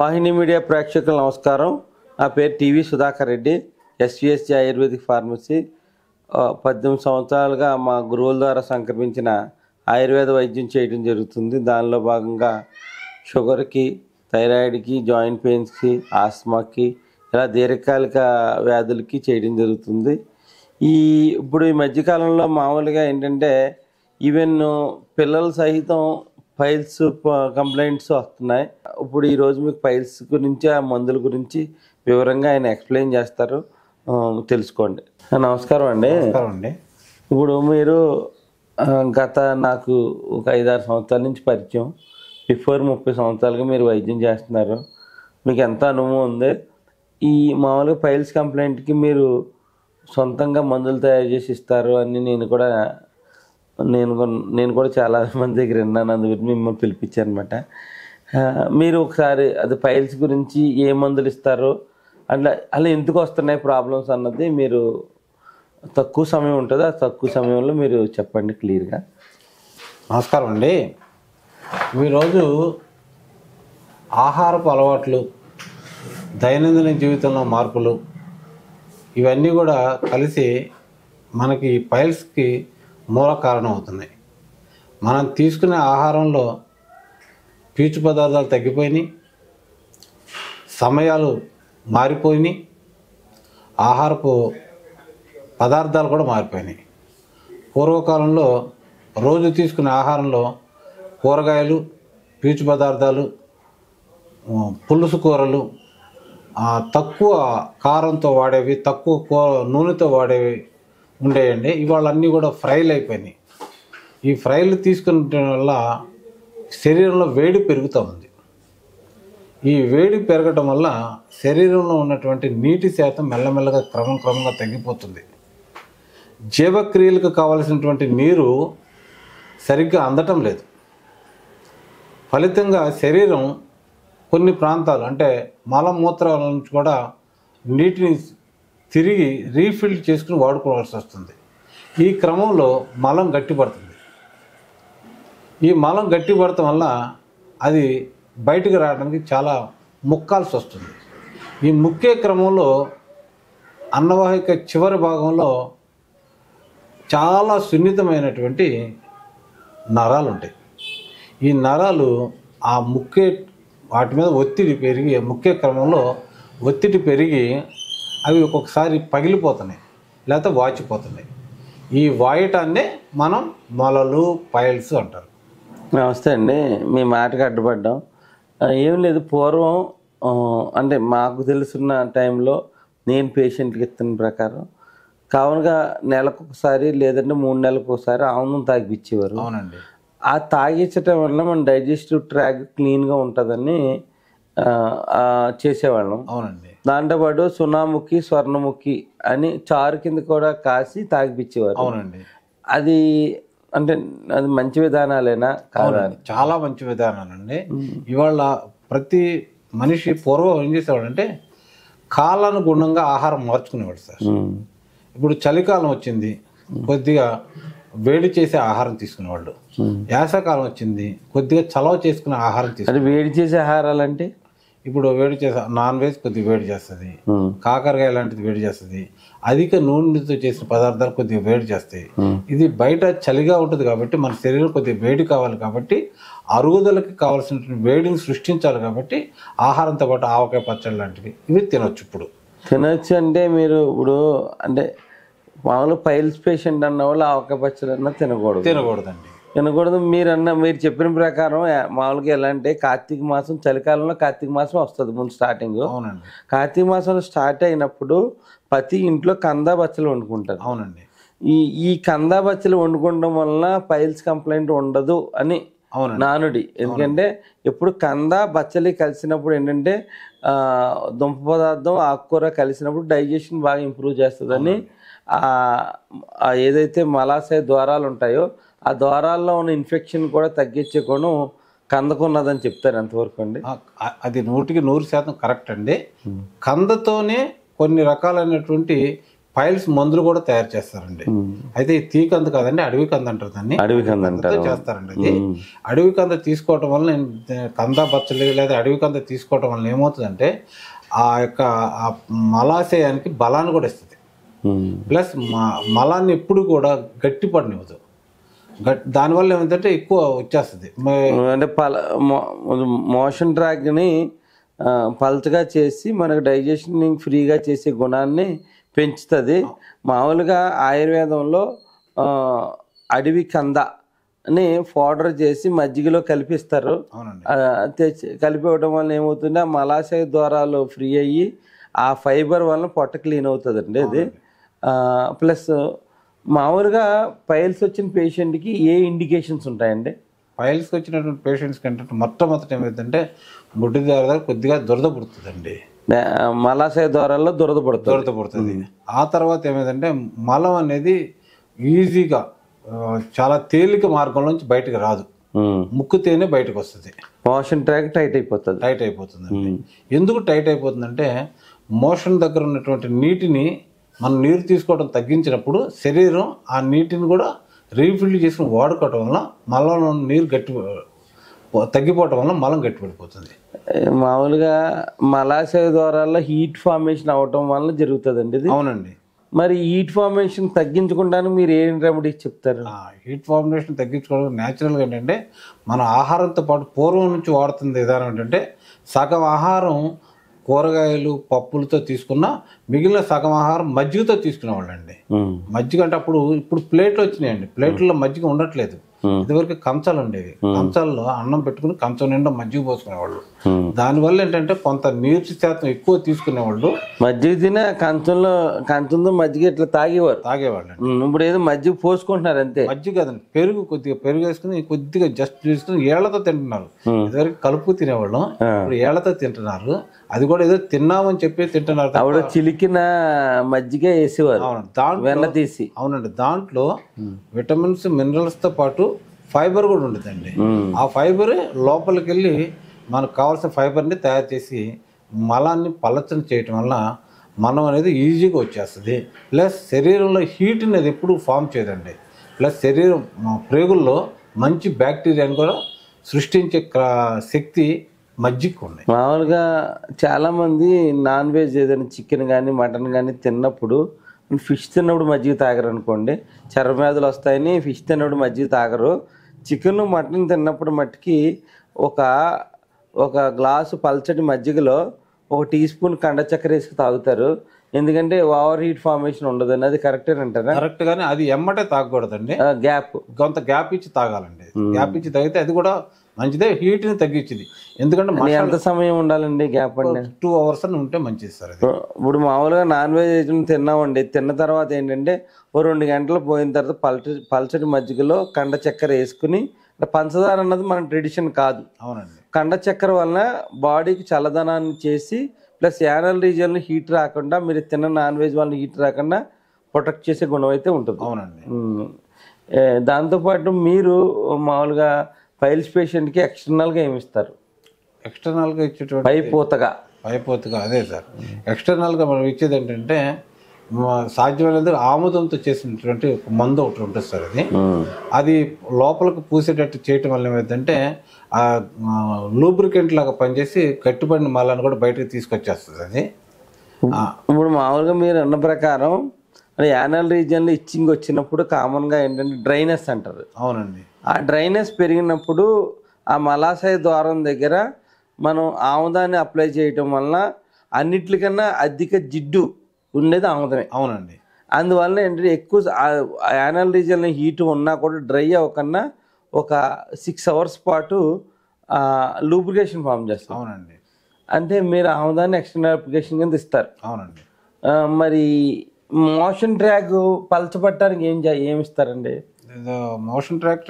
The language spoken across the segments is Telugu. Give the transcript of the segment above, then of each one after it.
వాహిని మీడియా ప్రేక్షకులకు నమస్కారం. నా పేరు TV Sudhakar Reddy, SVSG ayurvedic pharmacy. 18 సంవత్సరాలుగా మా గురువుల ద్వారా సంక్రమించిన ఆయుర్వేద వైద్యం చేయడం జరుగుతుంది. దానిలో భాగంగా షుగర్కి, థైరాయిడ్కి, జాయింట్ పెయిన్స్కి, ఆస్మాకి, ఇలా దీర్ఘకాలిక వ్యాధులకి చేయడం జరుగుతుంది. ఇప్పుడు ఈ మధ్యకాలంలో మామూలుగా ఏంటంటే ఈవెన్ పిల్లలు సహితం పైల్స్ కంప్లైంట్స్ వస్తున్నాయి. ఇప్పుడు ఈరోజు మీకు పైల్స్ గురించి, ఆ మందుల గురించి వివరంగా ఆయన ఎక్స్ప్లెయిన్ చేస్తారు, తెలుసుకోండి. నమస్కారం అండి. ఇప్పుడు మీరు నాకు ఒక 5-6 సంవత్సరాల నుంచి పరిచయం. బిఫోర్ 30 సంవత్సరాలుగా మీరు వైద్యం చేస్తున్నారు. మీకు ఎంత అనుభవం ఉంది? ఈ మామూలుగా పైల్స్ కంప్లైంట్కి మీరు సొంతంగా మందులు తయారు చేసి ఇస్తారు అని నేను కూడా చాలా మంది దగ్గర విన్నాను. అందుకని మిమ్మల్ని పిలిపించాను అనమాట. మీరు ఒకసారి అది పైల్స్ గురించి ఏ మందులు ఇస్తారో, అలా ఎందుకు వస్తున్నాయి ప్రాబ్లమ్స్ అన్నది మీరు తక్కువ సమయం ఉంటుంది, ఆ తక్కువ సమయంలో మీరు చెప్పండి క్లియర్గా. నమస్కారం అండి. ఈరోజు ఆహారపు అలవాట్లు, దైనందిన జీవితంలో మార్పులు, ఇవన్నీ కూడా కలిసి మనకి పైల్స్కి మూల కారణం అవుతున్నాయి. మనం తీసుకునే ఆహారంలో పీచు పదార్థాలు తగ్గిపోయినాయి, సమయాలు మారిపోయినాయి, ఆహారపు పదార్థాలు కూడా మారిపోయినాయి. పూర్వకాలంలో రోజు తీసుకునే ఆహారంలో కూరగాయలు, పీచు పదార్థాలు, పులుసు కూరలు, తక్కువ కారంతో వాడేవి, తక్కువ నూనెతో వాడేవి ఉండేయండి. ఇవాళ అన్నీ కూడా ఫ్రైలు అయిపోయినాయి. ఈ ఫ్రైలు తీసుకునే వల్ల శరీరంలో వేడి పెరుగుతూ ఉంది. ఈ వేడి పెరగటం వల్ల శరీరంలో ఉన్నటువంటి నీటి శాతం మెల్లమెల్లగా క్రమంగా తగ్గిపోతుంది. జీవక్రియలకు కావలసినటువంటి నీరు సరిగ్గా అందటం లేదు. ఫలితంగా శరీరం కొన్ని ప్రాంతాలు అంటే మలమూత్రాల నుంచి కూడా నీటిని తిరిగి రీఫిల్ చేసుకుని వాడుకోవాల్సి వస్తుంది. ఈ క్రమంలో మలం గట్టిపడుతుంది. ఈ మలం గట్టిపడటం వల్ల అది బయటకు రావడానికి చాలా ముక్కాల్సి వస్తుంది. ఈ ముక్కే క్రమంలో అన్నవాహిక చివరి భాగంలో చాలా సున్నితమైనటువంటి నరాలు ఉంటాయి. ఈ నరాలు ఆ వాటి మీద ఒత్తిడి పెరిగి, ముఖ్య క్రమంలో ఒత్తిడి పెరిగి అవి ఒక్కొక్కసారి పగిలిపోతున్నాయి, లేకపోతే వాచిపోతున్నాయి. ఈ వాయటాన్నే మనం మొలలు, పైల్స్ అంటారు. నమస్తే అండి. మీ మాటకు అడ్డుపడ్డాం. ఏం లేదు, పూర్వం అంటే మాకు తెలుసున్న టైంలో నేను పేషెంట్కి ఇస్తున్న ప్రకారం కావునగా నెలకొకసారి లేదంటే 3 నెలలకు ఒకసారి ఆముదం తాగిపించేవారు. అవునండి. ఆ తాగించటం వల్ల మన డైజెస్టివ్ ట్రాక్ క్లీన్గా ఉంటుందని చేసేవాళ్ళం. అవునండి. దాంతోపాటు సునాముఖి, స్వర్ణముఖి అని చారు కింద కూడా కాసి తాగిపించేవారు. అవునండి. అది మంచి విధానాలేనా కాదా? చాలా మంచి విధానాలండి. ఇవాళ ప్రతి మనిషి పూర్వం ఏం చేసేవాడంటే కాలానుగుణంగా ఆహారం మార్చుకునేవాడు సార్. ఇప్పుడు చలికాలం వచ్చింది, కొద్దిగా వేడి చేసే ఆహారం తీసుకునేవాళ్ళు. వేసవకాలం వచ్చింది, కొద్దిగా చలవ చేసుకునే ఆహారం తీసుకునే. వేడి చేసే ఆహారాలు అంటే ఇప్పుడు వేడి చేసే నాన్ వెజ్ కొద్దిగా వేడి చేస్తుంది, కాకరకాయ లాంటిది వేడి చేస్తుంది, అధిక నూనెతో చేసిన పదార్థాలు కొద్దిగా వేడి చేస్తాయి. ఇది బయట చలిగా ఉంటుంది కాబట్టి మన శరీరం కొద్దిగా వేడి కావాలి కాబట్టి అరుగుదలకి కావాల్సినటువంటి వేడిని సృష్టించాలి కాబట్టి ఆహారంతో పాటు ఆవకాయ పచ్చడి లాంటివి ఇవి తినొచ్చు. ఇప్పుడు తినొచ్చు అంటే మీరు ఇప్పుడు మామూలు పైల్స్ పేషెంట్ అన్న వాళ్ళు ఆవకాయ పచ్చడి అన్నా తినకూడదండి. మీరు చెప్పిన ప్రకారం మామూలుగా ఎలా అంటే కార్తీక మాసం, చలికాలంలో కార్తీక మాసం వస్తుంది ముందు స్టార్టింగ్. అవునండి. కార్తీక మాసంలో స్టార్ట్ అయినప్పుడు ప్రతి ఇంట్లో కందా బచ్చలు వండుకుంటారు. అవునండి. ఈ కందా బచ్చలు వండుకోవడం వలన పైల్స్ కంప్లైంట్ ఉండదు అని నానుడి. ఎందుకంటే ఎప్పుడు కంద బచ్చలి కలిసినప్పుడు ఏంటంటే దుంప పదార్థం, ఆకుకూర కలిసినప్పుడు డైజెషన్ బాగా ఇంప్రూవ్ చేస్తుందని, ఏదైతే మలాశయ ద్వారాలు ఉంటాయో ఆ ద్వారాల్లో ఉన్న ఇన్ఫెక్షన్ కూడా తగ్గించే గుణం కందకున్నదని చెప్తారు. ఎంతవరకు అండి? అది 100% కరెక్ట్ అండి. కందతోనే కొన్ని రకాలైనటువంటి పైల్స్ మందులు కూడా తయారు చేస్తారండి. అయితే ఈ తీకంద కాదండి, అడవి కంద అంటారు దాన్ని. అడవి కంద అంటారు చేస్తారండి. అది అడవి కంద తీసుకోవటం వల్ల కంద బచ్చలి లేదా అడవి కంద తీసుకోవటం వల్ల ఏమవుతుందంటే ఆ యొక్క ఆ మలాశయానికి బలాన్ని కూడా ఇస్తుంది. ప్లస్ మలాన్ని ఎప్పుడు కూడా గట్టిపడనివ్వదు. దానివల్ల ఏమిటంటే ఎక్కువ వచ్చేస్తుంది. అంటే మోషన్ ట్రాక్ని పల్చగా చేసి మనకు డైజెషన్ ఫ్రీగా చేసే గుణాన్ని పెంచుతుంది. మామూలుగా ఆయుర్వేదంలో అడవి కందని పౌడర్ చేసి మజ్జిగలో కలిపిస్తారు. కలిపివ్వడం వల్ల ఏమవుతుంది, ఆ మలాశయ ద్వారాలు ఫ్రీ అయ్యి ఆ ఫైబర్ వల్ల పొట్ట క్లీన్ అవుతుందండి అది. ప్లస్ మామూలుగా పైల్స్ వచ్చిన పేషెంట్కి ఏ ఇండికేషన్స్ ఉంటాయండి? పైల్స్కి వచ్చినటువంటి పేషెంట్స్కి ఏంటంటే మొట్టమొదటి ఏమైందంటే ముడ్డి ద్వారా కొద్దిగా దురద పుడుతుందండి. మలాశయ ద్వారాల్లో దురద పుడుతుంది. ఆ తర్వాత ఏమైందంటే మలం అనేది ఈజీగా చాలా తేలిక మార్గంలోంచి బయటకు రాదు, ముక్కుతేనే బయటకు వస్తుంది. మోషన్ ట్రాక్ టైట్ అయిపోతుందండి. ఎందుకు టైట్ అయిపోతుందంటే మోషన్ దగ్గర ఉన్నటువంటి నీటిని మనం నీరు తీసుకోవడం తగ్గించినప్పుడు శరీరం ఆ నీటిని కూడా రీఫిల్ చేసుకుని వాడుకోవటం వల్ల మలంలో నీరు తగ్గిపోవటం వల్ల మలం గట్టిపడిపోతుంది. మామూలుగా మలాశయ ద్వారాల్లో హీట్ ఫార్మేషన్ అవటం వల్ల జరుగుతుందండి ఇది. అవునండి. మరి హీట్ ఫార్మేషన్ తగ్గించకుండా మీరు ఏం రెమెడీస్ చెప్తారు? హీట్ ఫార్మేషన్ తగ్గించుకోవడం న్యాచురల్గా ఏంటంటే మన ఆహారంతో పాటు పూర్వం నుంచి వాడుతున్న విధానం ఏంటంటే సగం ఆహారం కూరగాయలు పప్పులతో తీసుకున్న మిగిలిన సగం ఆహారం మజ్జిగతో తీసుకునేవాళ్ళు అండి. మజ్జిగ అంటే ఇప్పుడు ప్లేట్లు వచ్చినాయండి, ప్లేట్లలో మజ్జిగ ఉండట్లేదు. ఇదివరకు కంచాలు ఉండేవి, కంచాల్లో అన్నం పెట్టుకుని కంచం నిండా మజ్జిగ పోసుకునేవాళ్ళు. దానివల్ల ఏంటంటే కొంత నీరు శాతం ఎక్కువ తీసుకునేవాళ్ళు. మజ్జిగ తినే కంచంలో మజ్జిగ ఇట్లా తాగేవాళ్ళు. ఇప్పుడు ఏదో మజ్జిగ పోసుకుంటున్నారు అంతే. మజ్జిగ కదండి, పెరుగు వేసుకుని కొద్దిగా జస్ట్ తీసుకుని ఏళ్లతో తింటున్నారు. ఇదివరకు కలుపు తినేవాళ్ళం, ఇప్పుడు ఏళ్లతో తింటున్నారు. అది కూడా ఏదో తిన్నామని చెప్పి తింటున్నారు. ఆవిడ చిలికిన మజ్జిగ వేసేవారు వెన్న తీసి. అవునండి. దాంట్లో విటమిన్స్ మినరల్స్ తో పాటు ఫైబర్ కూడా ఉంటుందండి. ఆ ఫైబర్ లోపలికి వెళ్ళి మనకు కావాల్సిన ఫైబర్ని తయారు చేసి మలాన్ని పలచన చేయటం వల్ల మనం అనేది ఈజీగా వచ్చేస్తుంది. ప్లస్ శరీరంలో హీట్ అనేది ఎప్పుడు ఫామ్ చేయదండి. ప్లస్ శరీరం ప్రేగుల్లో మంచి బ్యాక్టీరియాని కూడా సృష్టించే శక్తి మజ్జిగకు ఉంది. మామూలుగా చాలామంది నాన్ వెజ్ ఏదైనా చికెన్ కానీ మటన్ కానీ తిన్నప్పుడు, ఫిష్ తిన్నప్పుడు మజ్జిగ తాగరు అనుకోండి, చర్మవ్యాధులు వస్తాయని ఫిష్ తిన్నప్పుడు మజ్జిగ తాగరు. చికెన్ మటన్ తిన్నప్పుడు మట్టుకి ఒక గ్లాసు పల్చటి మజ్జిగలో 1 టీ స్పూన్ కండ చక్కెర వేసి తాగుతారు. ఎందుకంటే ఓవర్ హీట్ ఫార్మేషన్ ఉండదు. అది కరెక్టే అంటారా? కరెక్ట్. కానీ అది ఎమ్మటే తాగకూడదండి, కొంత గ్యాప్ ఇచ్చి తాగాలండి. గ్యాప్ ఇచ్చి తాగితే అది కూడా మంచిదే, హీట్ ని తగ్గించింది. ఎందుకంటే ఎంత సమయం ఉండాలండి గ్యాప్? అండి 2 hours అని ఉంటే మంచిది సార్. ఇప్పుడు మామూలుగా నాన్ వెజ్ తిన్నామండి, తిన్న తర్వాత ఏంటంటే 2 గంటలు పోయిన తర్వాత పల్చటి మజ్జిగలో కండ చక్కెర వేసుకుని, పంచదార అన్నది మన ట్రెడిషన్ కాదు. అవునండి. కండ చక్కెర వలన బాడీకి చల్లదనాన్ని చేసి ప్లస్ యానల్ రీజియన్ హీట్ రాకుండా, మీరు తిన్న నాన్ వెజ్ వల్ల హీట్ రాకుండా ప్రొటెక్ట్ చేసే గుణం అయితే ఉంటుంది. అవునండి. దాంతోపాటు మీరు మామూలుగా పైల్స్ పేషెంట్కి ఎక్స్టర్నల్గా ఏమి ఇస్తారు? ఎక్స్టర్నల్గా ఇచ్చేటువంటి పైపోతగా అదే సార్. ఎక్స్టర్నల్గా మనం ఇచ్చేది ఏంటంటే సాధ్యమైనందుకు ఆముదంతో చేసినటువంటి ఒక మందు ఒకటి ఉంటుంది సార్. అది లోపలికి పూసేటట్టు చేయటం వల్ల ఏమైందంటే లూబ్రికెంట్ లాగా పనిచేసి గట్టిపడిన మలాన్ని కూడా బయటకు తీసుకొచ్చేస్తుంది అది. ఇప్పుడు మామూలుగా మీరు అన్న ప్రకారం యానల్ రీజియన్లో ఇచ్చింగ్ వచ్చినప్పుడు కామన్గా ఏంటంటే డ్రైనెస్ అంటారు. అవునండి. ఆ డ్రైనెస్ పెరిగినప్పుడు ఆ మలాశయ ద్వారం దగ్గర మనం ఆముదాన్ని అప్లై చేయటం వల్ల అన్నిటికన్నా అధిక జిడ్డు ఉండేది ఆముదమే. అవునండి. అందువల్ల ఏంటంటే ఎక్కువ యానల్ రీజియన్లో హీట్ ఉన్నా కూడా డ్రై అవ్వకన్నా ఒక 6 hours పాటు లూబ్రికేషన్ ఫామ్ చేస్తాం. అవునండి. అంటే మీరు ఆముదాన్ని ఎక్స్టర్నల్ అప్లికేషన్ కింద ఇస్తారు. అవునండి. మరి మోషన్ ట్రాక్ పలచబట్టడానికి ఏమి ఇస్తారండి? మోషన్ ట్రాక్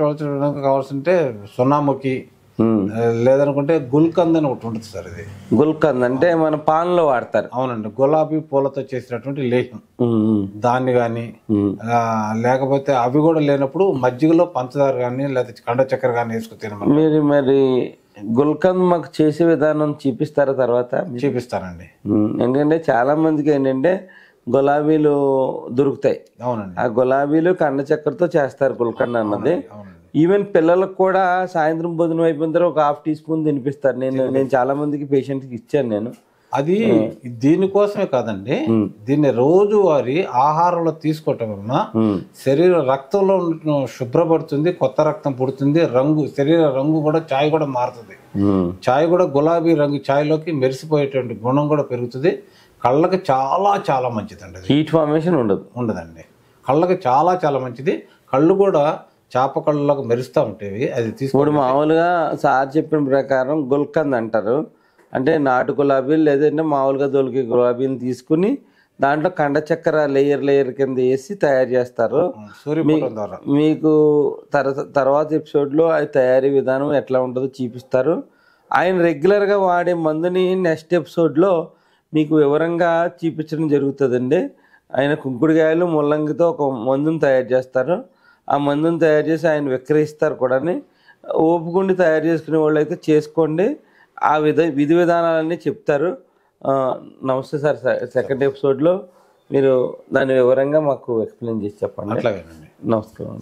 కావాల్సింటే సున్నాముఖి లేదనుకుంటే గుల్కంద్ అని ఒకటి ఉంటుంది సార్. ఇది గుల్కంద్ అంటే మన పాన్లో వాడతారు. అవునండి. గులాబీ పూలతో చేసినటువంటి లేహ్యం, దాన్ని కానీ లేకపోతే అవి కూడా లేనప్పుడు మజ్జిగలో పంచదార కానీ లేకపోతే కండ చక్కెర కానీ వేసుకుని తినమని. మీరు మరి గుల్కంద్ మాకు చేసే విధానం చూపిస్తారా? తర్వాత చూపిస్తానండి. ఎందుకంటే చాలా మందికి ఏంటంటే గులాబీలు దొరుకుతాయి. అవునండి. ఆ గులాబీలు కండ చక్కెరతో చేస్తారు గుల్కండ అన్నది. అవునండి. ఈవెన్ పిల్లలకు కూడా సాయంత్రం భోజనం అయిపోయిన తర్వాత ఒక 1/2 టీ స్పూన్ తినిపిస్తారు. నేను చాలా మందికి పేషెంట్కి ఇచ్చాను నేను. అది దీనికోసమే కాదండి, దీన్ని రోజువారీ ఆహారంలో తీసుకోవటం వలన శరీర రక్తంలో శుభ్రపడుతుంది, కొత్త రక్తం పుడుతుంది, శరీర రంగు కూడా ఛాయ్ కూడా మారుతుంది. ఛాయ్ కూడా గులాబీ రంగు ఛాయ్లోకి మెరిసిపోయేటువంటి గుణం కూడా పెరుగుతుంది. కళ్ళకి చాలా చాలా మంచిదండి. హీట్ ఫార్మేషన్ ఉండదండి. కళ్ళకి చాలా చాలా మంచిది. కళ్ళు కూడా చేప కళ్ళకు మెరుస్తూ ఉంటాయి. అది ఇప్పుడు మామూలుగా సార్ చెప్పిన ప్రకారం గుల్కంద్ అంటారు. అంటే నాటు గులాబీలు లేదంటే మామూలుగా దొలికే గులాబీలు తీసుకుని దాంట్లో కండ చక్కెర లేయర్ కింద వేసి తయారు చేస్తారు. మీకు తర్వాత ఎపిసోడ్లో అది తయారీ విధానం ఎట్లా ఉంటుందో చూపిస్తారు. ఆయన రెగ్యులర్గా వాడే మందుని నెక్స్ట్ ఎపిసోడ్లో మీకు వివరంగా చూపించడం జరుగుతుందండి. ఆయన కుంకుడుకాయలు ముల్లంగితో ఒక మందుని తయారు చేస్తారు. ఆ మందుని తయారు చేసి ఆయన విక్రయిస్తారు కూడా. ఓపుకుండి తయారు చేసుకునే వాళ్ళు అయితే చేసుకోండి. ఆ విధి విధానాలన్నీ చెప్తారు. నమస్తే సార్. సెకండ్ ఎపిసోడ్లో మీరు దాని వివరంగా మాకు ఎక్స్ప్లెయిన్ చేసి చెప్పండి. అట్లాగేనండి. నమస్కారం.